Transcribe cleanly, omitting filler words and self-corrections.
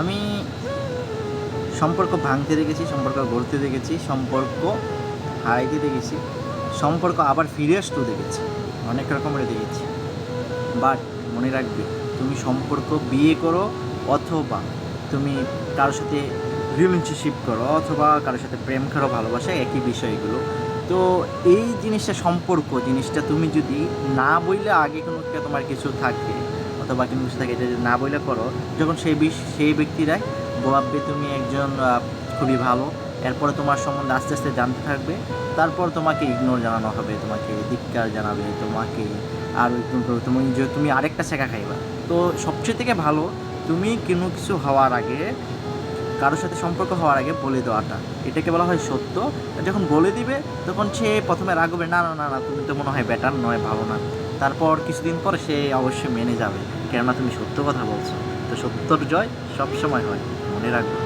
আমি সম্পর্ক ভাঙতে দেখেছি, সম্পর্ক গড়তে দেখেছি, সম্পর্ক হারাইতে দেখেছি, সম্পর্ক আবার ফিরে আসতেও দেখেছি, অনেক রকমের দেখেছি। বাট মনে রাখবে, তুমি সম্পর্ক বিয়ে করো অথবা তুমি কারোর সাথে রিলেশনশিপ করো অথবা কারোর সাথে প্রেম করো, ভালোবাসা একই বিষয়গুলো। তো এই জিনিসটা সম্পর্ক জিনিসটা তুমি যদি না বইলে আগে কোনো একটা তোমার কিছু থাকে অথবা কোনো কিছু থাকে, এটা যদি না বইলে করো, যখন সেই ব্যক্তিরাই ভাববে তুমি একজন খুবই ভালো, এরপরে তোমার সম্বন্ধে আস্তে আস্তে জানতে থাকবে, তারপর তোমাকে ইগনোর জানানো হবে, তোমাকে ধিক্কার জানাবে, তোমাকে আরও ইগনোর করবে, তুমি আরেকটা শেখা খাইবা। তো সবচেয়ে থেকে ভালো তুমি কোনো কিছু হওয়ার আগে, কারোর সাথে সম্পর্ক হওয়ার আগে বলে দেওয়াটা, এটাকে বলা হয় সত্য। যখন বলে দিবে তখন সে প্রথমে রাগবে, না না না না তুমি তো মনে হয় বেটার নয়, ভালো না। তারপর কিছুদিন পর সে অবশ্যই মেনে যাবে, কেননা তুমি সত্য কথা বলছো। তো সত্যর জয় সবসময় হয়, মনে রাখবে।